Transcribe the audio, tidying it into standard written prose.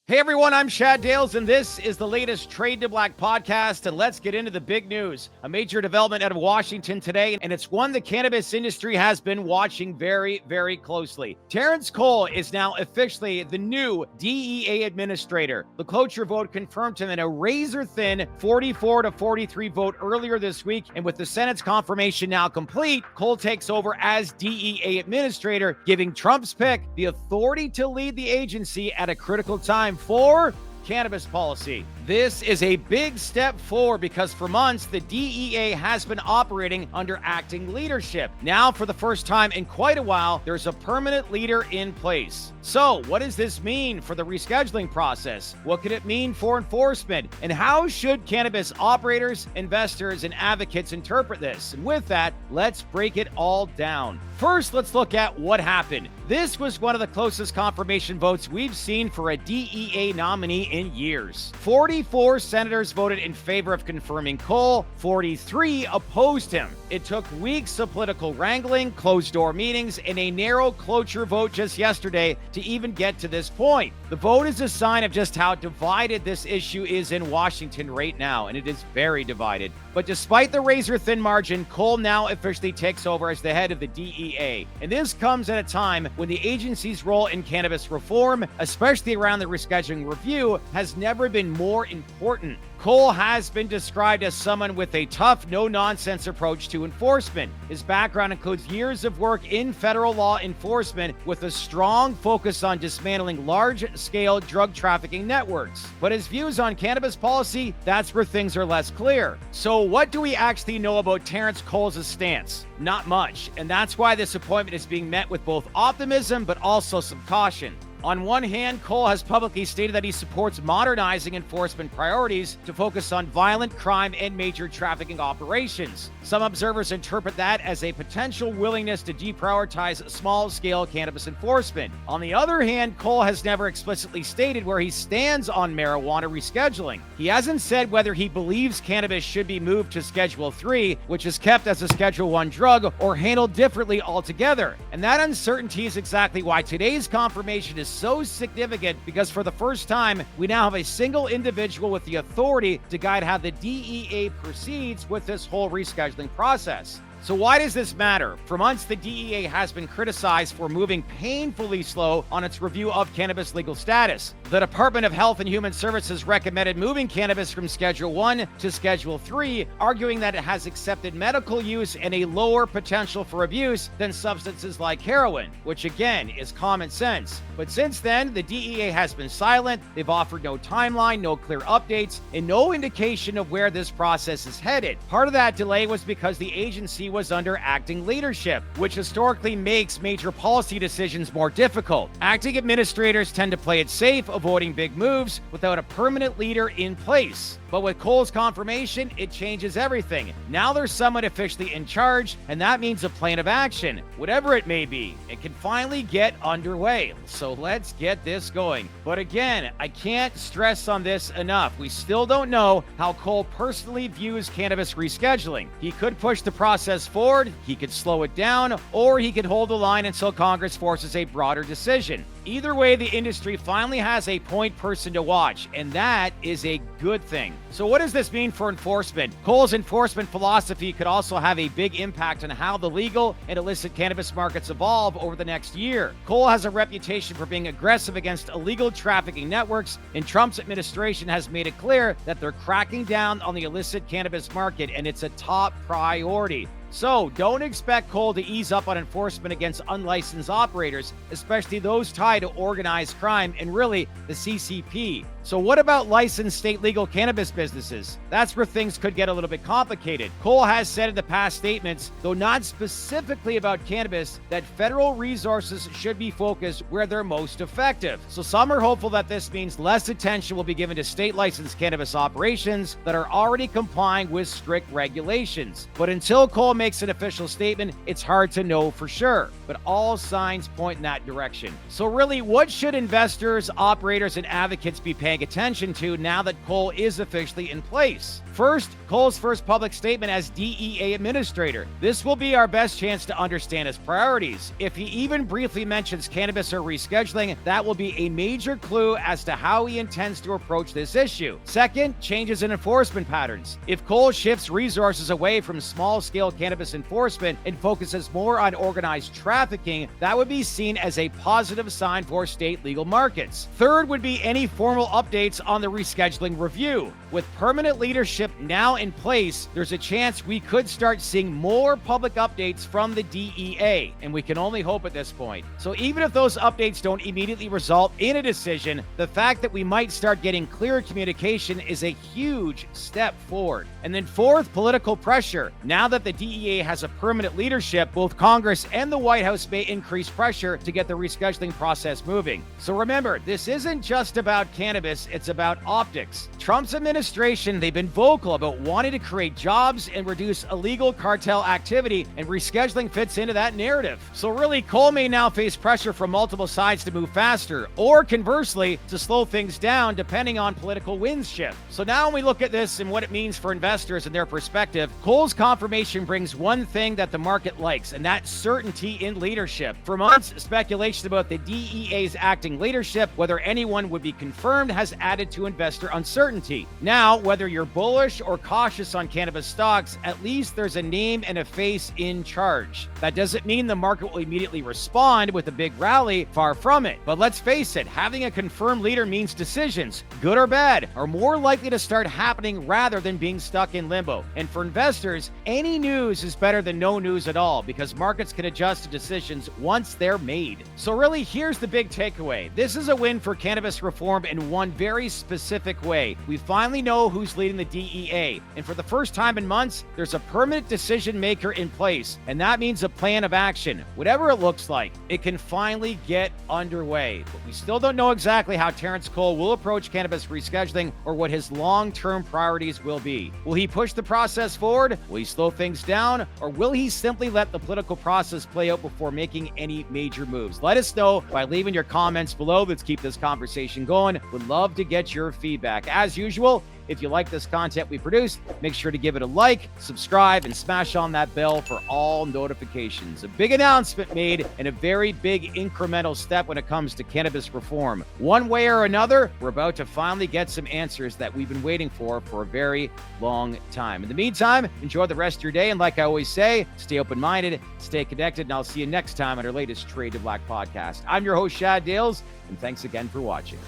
Hey everyone, I'm Chad Dales, and this is the latest Trade to Black podcast. And let's get into the big news. A major development out of Washington today, and it's one the cannabis industry has been watching very, very closely. Terrence Cole is now officially the new DEA Administrator. The cloture vote confirmed him in a razor-thin 44-43 vote earlier this week, and with the Senate's confirmation now complete, Cole takes over as DEA Administrator, giving Trump's pick the authority to lead the agency at a critical time for cannabis policy. This is a big step forward because for months, the DEA has been operating under acting leadership. Now, for the first time in quite a while, there's a permanent leader in place. So, what does this mean for the rescheduling process? What could it mean for enforcement? And how should cannabis operators, investors, and advocates interpret this? And with that, let's break it all down. First, let's look at what happened. This was one of the closest confirmation votes we've seen for a DEA nominee in years. 44 senators voted in favor of confirming Cole, 43 opposed him. It took weeks of political wrangling, closed-door meetings, and a narrow cloture vote just yesterday to even get to this point. The vote is a sign of just how divided this issue is in Washington right now, and it is very divided. But despite the razor-thin margin, Cole now officially takes over as the head of the DEA. And this comes at a time when the agency's role in cannabis reform, especially around the rescheduling review, has never been more important. Cole has been described as someone with a tough, no-nonsense approach to enforcement. His background includes years of work in federal law enforcement with a strong focus on dismantling large-scale drug trafficking networks. But his views on cannabis policy, that's where things are less clear. So what do we actually know about Terrence Cole's stance? Not much, and that's why this appointment is being met with both optimism but also some caution. On one hand, Cole has publicly stated that he supports modernizing enforcement priorities to focus on violent crime and major trafficking operations. Some observers interpret that as a potential willingness to deprioritize small-scale cannabis enforcement. On the other hand, Cole has never explicitly stated where he stands on marijuana rescheduling. He hasn't said whether he believes cannabis should be moved to Schedule 3, which is kept as a Schedule 1 drug, or handled differently altogether. And that uncertainty is exactly why today's confirmation is so significant, because for the first time, we now have a single individual with the authority to guide how the DEA proceeds with this whole rescheduling process. So why does this matter? For months, the DEA has been criticized for moving painfully slow on its review of cannabis legal status. The Department of Health and Human Services recommended moving cannabis from Schedule 1 to Schedule 3, arguing that it has accepted medical use and a lower potential for abuse than substances like heroin, which again is common sense. But since then, the DEA has been silent. They've offered no timeline, no clear updates, and no indication of where this process is headed. Part of that delay was because the agency was under acting leadership, which historically makes major policy decisions more difficult. Acting administrators tend to play it safe, avoiding big moves without a permanent leader in place. But with Cole's confirmation, it changes everything. Now there's someone officially in charge, and that means a plan of action, whatever it may be. It can finally get underway. So let's get this going. But again, I can't stress on this enough. We still don't know how Cole personally views cannabis rescheduling. He could push the process forward, he could slow it down, or he could hold the line until Congress forces a broader decision. Either way, the industry finally has a point person to watch, and that is a good thing. So what does this mean for enforcement? Cole's enforcement philosophy could also have a big impact on how the legal and illicit cannabis markets evolve over the next year. Cole has a reputation for being aggressive against illegal trafficking networks, and Trump's administration has made it clear that they're cracking down on the illicit cannabis market, and it's a top priority. So don't expect Cole to ease up on enforcement against unlicensed operators, especially those tied to organized crime and really the CCP. So what about licensed state legal cannabis businesses? That's where things could get a little bit complicated. Cole has said in the past statements, though not specifically about cannabis, that federal resources should be focused where they're most effective. So some are hopeful that this means less attention will be given to state licensed cannabis operations that are already complying with strict regulations. But until Cole makes an official statement, it's hard to know for sure. But all signs point in that direction. So really, really, what should investors, operators, and advocates be paying attention to now that Cole is officially in place? First, Cole's first public statement as DEA Administrator. This will be our best chance to understand his priorities. If he even briefly mentions cannabis or rescheduling, that will be a major clue as to how he intends to approach this issue. Second, changes in enforcement patterns. If Cole shifts resources away from small-scale cannabis enforcement and focuses more on organized trafficking, that would be seen as a positive sign for state legal markets. Third would be any formal updates on the rescheduling review. With permanent leadership now in place, there's a chance we could start seeing more public updates from the DEA, and we can only hope at this point. So even if those updates don't immediately result in a decision, the fact that we might start getting clear communication is a huge step forward. And then fourth, political pressure. Now that the DEA has a permanent leadership, both Congress and the White House may increase pressure to get the rescheduling process moving. So remember, this isn't just about cannabis, it's about optics. Trump's administration, they've been vocal about wanting to create jobs and reduce illegal cartel activity, and rescheduling fits into that narrative. So really, Cole may now face pressure from multiple sides to move faster, or conversely, to slow things down depending on political winds shift. So now when we look at this and what it means for investors and their perspective, Cole's confirmation brings one thing that the market likes, and that's certainty in leadership. For months, speculation about the DEA's acting leadership, whether anyone would be confirmed, has added to investor uncertainty. Now, whether you're bullish or cautious on cannabis stocks, at least there's a name and a face in charge. That doesn't mean the market will immediately respond with a big rally, far from it. But let's face it, having a confirmed leader means decisions, good or bad, are more likely to start happening rather than being stuck in limbo. And for investors, any news is better than no news at all, because markets can adjust to decisions once they're made. So really, here's the big takeaway. This is a win for cannabis reform in one very specific way. We finally know who's leading the DEA, and for the first time in months, there's a permanent decision maker in place, and that means a plan of action. Whatever it looks like, it can finally get underway. But we still don't know exactly how Terrence Cole will approach cannabis rescheduling or what his long-term priorities will be. Will he push the process forward? Will he slow things down? Or will he simply let the political process play out before making any major moves? Let us know by leaving your comments below. Let's keep this conversation going. Would love to get your feedback. As usual, if you like this content we produce, make sure to give it a like, subscribe, and smash on that bell for all notifications. A big announcement made and a very big incremental step when it comes to cannabis reform. One way or another, we're about to finally get some answers that we've been waiting for a very long time. In the meantime, enjoy the rest of your day. And like I always say, stay open-minded, stay connected, and I'll see you next time on our latest Trade to Black podcast. I'm your host, Shad Dales, and thanks again for watching.